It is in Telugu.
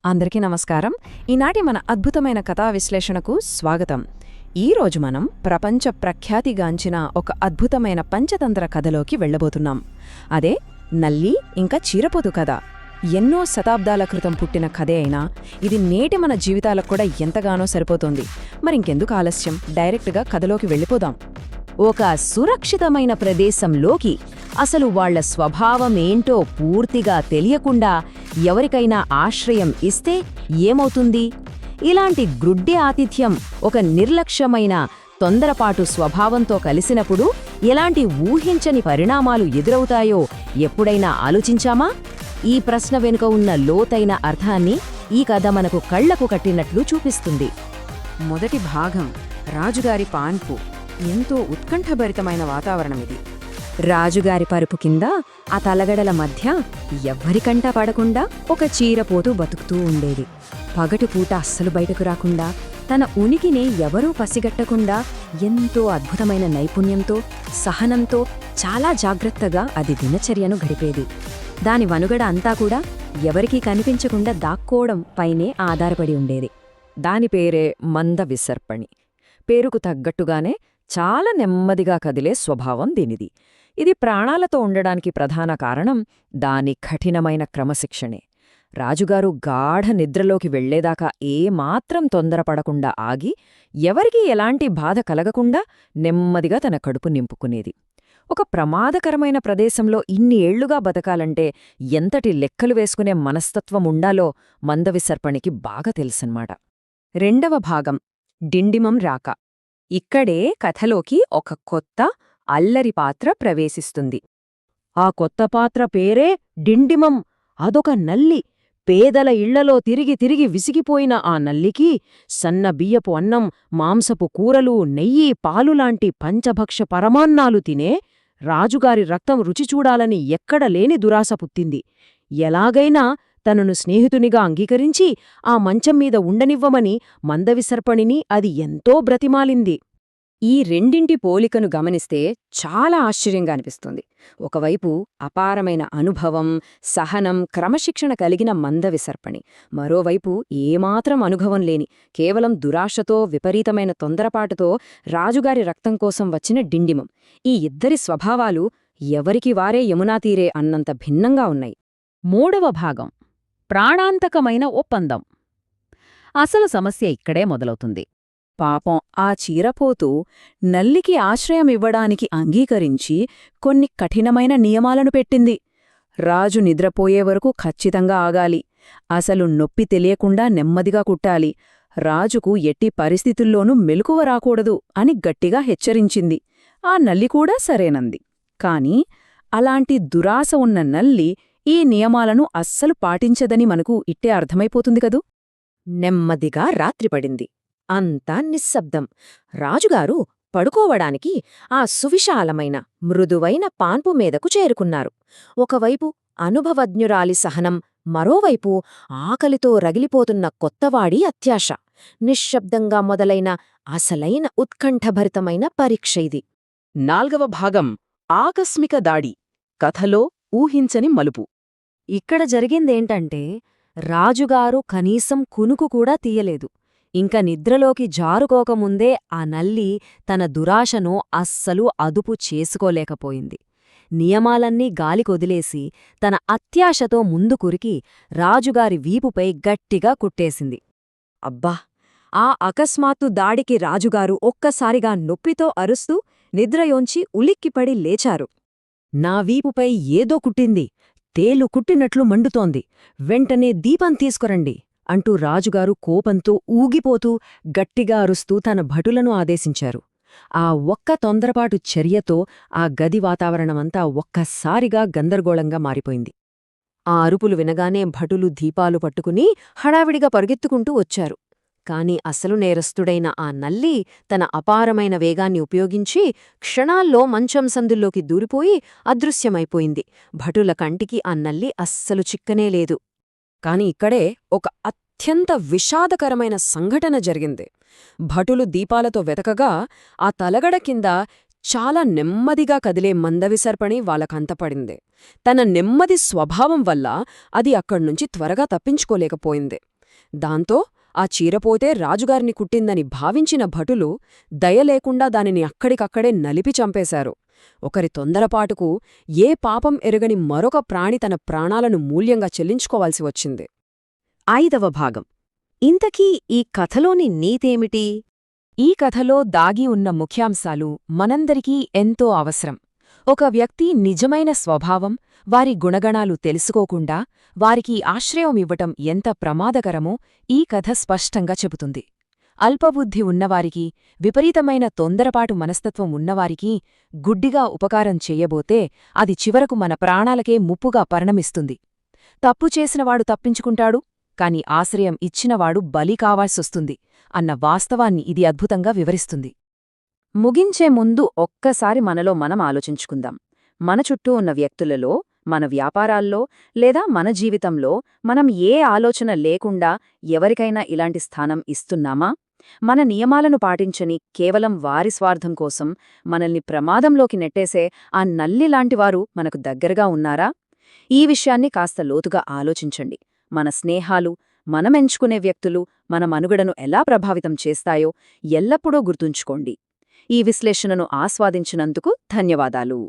అందరికీ నమస్కారం. ఈనాటి మన అద్భుతమైన కథా విశ్లేషణకు స్వాగతం. ఈరోజు మనం ప్రపంచ ప్రఖ్యాతిగాంచిన ఒక అద్భుతమైన పంచతంత్ర కథలోకి వెళ్లబోతున్నాం. అదే నల్లి ఇంకా చీరపోతు కథ. ఎన్నో శతాబ్దాల క్రితం పుట్టిన కథే అయినా ఇది నేటి మన జీవితాలకు కూడా ఎంతగానో సరిపోతోంది. మరింకెందుకు ఆలస్యం, డైరెక్ట్గా కథలోకి వెళ్ళిపోదాం. ఒక సురక్షితమైన ప్రదేశంలోకి, అసలు వాళ్ల స్వభావమేంటో పూర్తిగా తెలియకుండా ఎవరికైనా ఆశ్రయం ఇస్తే ఏమవుతుంది? ఇలాంటి గ్రుడ్డి ఆతిథ్యం ఒక నిర్లక్ష్యమైన తొందరపాటు స్వభావంతో కలిసినప్పుడు ఎలాంటి ఊహించని పరిణామాలు ఎదురవుతాయో ఎప్పుడైనా ఆలోచించామా? ఈ ప్రశ్న వెనుక ఉన్న లోతైన అర్థాన్ని ఈ కథ మనకు కళ్లకు కట్టినట్లు చూపిస్తుంది. మొదటి భాగం, రాజుగారి పాన్పు. ఎంతో ఉత్కంఠభరితమైన వాతావరణమిది. రాజుగారి పరుపు కింద ఆ తలగడల మధ్య ఎవ్వరికంటా పడకుండా ఒక చీరపోతూ బతుకుతూ ఉండేది. పగటిపూట అస్సలు బయటకు రాకుండా, తన ఉనికిని ఎవరూ పసిగట్టకుండా ఎంతో అద్భుతమైన నైపుణ్యంతో, సహనంతో, చాలా జాగ్రత్తగా అది దినచర్యను గడిపేది. దాని వనుగడ అంతా కూడా ఎవరికీ కనిపించకుండా దాక్కోవడం పైనే ఆధారపడి ఉండేది. దాని పేరే మందవిసర్పణి. పేరుకు తగ్గట్టుగానే చాలా నెమ్మదిగా కదిలే స్వభావం దీనిది. ఇది ప్రాణాలతో ఉండడానికి ప్రధాన కారణం దాని కఠినమైన క్రమశిక్షణే. రాజుగారు గాఢ నిద్రలోకి వెళ్లేదాకా ఏమాత్రం తొందరపడకుండా ఆగి, ఎవరికీ ఎలాంటి బాధ కలగకుండా నెమ్మదిగా తన కడుపు నింపుకునేది. ఒక ప్రమాదకరమైన ప్రదేశంలో ఇన్ని ఏళ్లుగా బతకాలంటే ఎంతటి లెక్కలు వేసుకునే మనస్తత్వం ఉండాలో మందవిసర్పణికి బాగా తెలుసన్నమాట. రెండవ భాగం, డిండిమం రాక. ఇక్కడే కథలోకి ఒక కొత్త అల్లరి పాత్ర ప్రవేశిస్తుంది. ఆ కొత్త పాత్ర పేరే డిండిమం. అదొక నల్లి. పేదల ఇళ్లలో తిరిగి తిరిగి విసిగిపోయిన ఆ నల్లికి సన్న బియ్యపు అన్నం, మాంసపు కూరలు, నెయ్యి, పాలులాంటి పంచభక్ష పరమాన్నాలు తినే రాజుగారి రక్తం రుచి చూడాలని ఎక్కడ లేని దురాశ పుట్టింది. ఎలాగైనా తనను స్నేహితునిగా అంగీకరించి ఆ మంచం మీద ఉండనివ్వమని మందవిసర్పణిని అది ఎంతో బ్రతిమాలింది. ఈ రెండింటి పోలికను గమనిస్తే చాలా ఆశ్చర్యంగా అనిపిస్తుంది. ఒకవైపు అపారమైన అనుభవం, సహనం, క్రమశిక్షణ కలిగిన మందవిసర్పణి, మరోవైపు ఏమాత్రం అనుభవం లేని, కేవలం దురాశతో, విపరీతమైన తొందరపాటుతో రాజుగారి రక్తం కోసం వచ్చిన డిండిమం. ఈ ఇద్దరి స్వభావాలు ఎవరికి వారే యమునాతీరే అన్నంత భిన్నంగా ఉన్నాయి. మూడవ భాగం, ప్రాణాంతకమైన ఒప్పందం. అసలు సమస్య ఇక్కడే మొదలవుతుంది. పాపం ఆ చీరపోతూ నల్లికి ఆశ్రయమివ్వడానికి అంగీకరించి కొన్ని కఠినమైన నియమాలను పెట్టింది. రాజు నిద్రపోయే వరకు ఖచ్చితంగా ఆగాలి, అసలు నొప్పి తెలియకుండా నెమ్మదిగా కుట్టాలి, రాజుకు ఎట్టి పరిస్థితుల్లోనూ మెలకువ రాకూడదు అని గట్టిగా హెచ్చరించింది. ఆ నల్లి కూడా సరేనంది. కాని అలాంటి దురాశ ఉన్న నల్లి ఈ నియమాలను అస్సలు పాటించదని మనకు ఇట్టే అర్థమైపోతుంది కదూ. నెమ్మదిగా రాత్రిపడింది. అంతా నిశ్శబ్దం. రాజుగారు పడుకోవడానికి ఆ సువిశాలమైన, మృదువైన పాన్పు మీదకు చేరుకున్నారు. ఒకవైపు అనుభవజ్ఞురాలి సహనం, మరోవైపు ఆకలితో రగిలిపోతున్న కొత్తవాడి అత్యాశ. నిశ్శబ్దంగా మొదలైన అసలైన ఉత్కంఠభరితమైన పరీక్ష ఇది. నాల్గవ భాగం, ఆకస్మిక దాడి. కథలో ఊహించని మలుపు. ఇక్కడ జరిగిందేంటంటే, రాజుగారు కనీసం కునుకు కూడా తీయలేదు. ఇంక నిద్రలోకి జారుకోకముందే ఆ నల్లి తన దురాశను అస్సలు అదుపు చేసుకోలేకపోయింది. నియమాలన్నీ గాలికొదిలేసి తన అత్యాశతో ముందుకురికి రాజుగారి వీపుపై గట్టిగా కుట్టేసింది. అబ్బా! ఆ అకస్మాత్తు దాడికి రాజుగారు ఒక్కసారిగా నొప్పితో అరుస్తూ నిద్రయోంచి ఉలిక్కిపడి లేచారు. నా వీపుపై ఏదో కుట్టింది, తేలు కుట్టినట్లు మండుతోంది, వెంటనే దీపం తీసుకురండి అంటూ రాజుగారు కోపంతో ఊగిపోతూ గట్టిగా అరుస్తూ తన భటులను ఆదేశించారు. ఆ ఒక్క తొందరపాటు చర్యతో ఆ గది వాతావరణమంతా ఒక్కసారిగా గందరగోళంగా మారిపోయింది. ఆ అరుపులు వినగానే భటులు దీపాలు పట్టుకుని హడావిడిగా పరుగెత్తుకుంటూ వచ్చారు. కాని అసలు నేరస్తుడైన ఆ నల్లి తన అపారమైన వేగాన్ని ఉపయోగించి క్షణాల్లో మంచం సందుల్లోకి దూరిపోయి అదృశ్యమైపోయింది. భటుల కంటికి ఆ నల్లి అస్సలు చిక్కనేలేదు. కాని ఇక్కడే ఒక అత్యంత విషాదకరమైన సంఘటన జరిగింది. భటులు దీపాలతో వెతకగా ఆ తలగడ కింద చాలా నెమ్మదిగా కదిలే మందవిసర్పణి వాళ్ళకంతపడింది. తన నెమ్మది స్వభావం వల్ల అది అక్కడ్నుంచి త్వరగా తప్పించుకోలేకపోయింది. దాంతో ఆ చీరపోతే రాజుగారిని కుట్టిందని భావించిన భటులు దయలేకుండా దానిని అక్కడికక్కడే నలిపి చంపేశారు. ఒకరి తొందరపాటుకు ఏ పాపం ఎరుగని మరొక ప్రాణి తన ప్రాణాలను మూల్యంగా చెల్లించుకోవాల్సి వచ్చింది. 5వ భాగం. ఇంతకీ ఈ కథలోని నీతేమిటి? ఈ కథలో దాగి ఉన్న ముఖ్యాంశాలు మనందరికీ ఎంతో అవసరం. ఒక వ్యక్తి నిజమైన స్వభావం, వారి గుణగణాలు తెలుసుకోకుండా వారికి ఆశ్రయం ఇవ్వటం ఎంత ప్రమాదకరమో ఈ కథ స్పష్టంగా చెబుతుంది. అల్పబుద్ధి ఉన్నవారికి, విపరీతమైన తొందరపాటు మనస్తత్వం ఉన్నవారికి గుడ్డిగా ఉపకారం చెయ్యబోతే అది చివరకు మన ప్రాణాలకే ముప్పుగా పరిణమిస్తుంది. తప్పు చేసినవాడు తప్పించుకుంటాడు, కాని ఆశ్రయం ఇచ్చినవాడు బలి కావాల్సొస్తుంది అన్న వాస్తవాన్ని ఇది అద్భుతంగా వివరిస్తుంది. ముగించే ముందు ఒక్కసారి మనలో మనం ఆలోచించుకుందాం. మన చుట్టూ ఉన్న వ్యక్తులలో, మన వ్యాపారాల్లో లేదా మన జీవితంలో మనం ఏ ఆలోచన లేకుండా ఎవరికైనా ఇలాంటి స్థానం ఇస్తున్నామా? మన నియమాలను పాటించని కేవలం వారి స్వార్థం కోసం మనల్ని ప్రమాదంలోకి నెట్టేసే ఆ నల్లిలాంటివారు మనకు దగ్గరగా ఉన్నారా? ఈ విషయాన్ని కాస్త లోతుగా ఆలోచించండి. మన స్నేహాలు, మనమెంచుకునే వ్యక్తులు మన మనుగడను ఎలా ప్రభావితం చేస్తాయో ఎల్లప్పుడూ గుర్తుంచుకోండి. ఈ విశ్లేషణను ఆస్వాదించినందుకు ధన్యవాదాలు.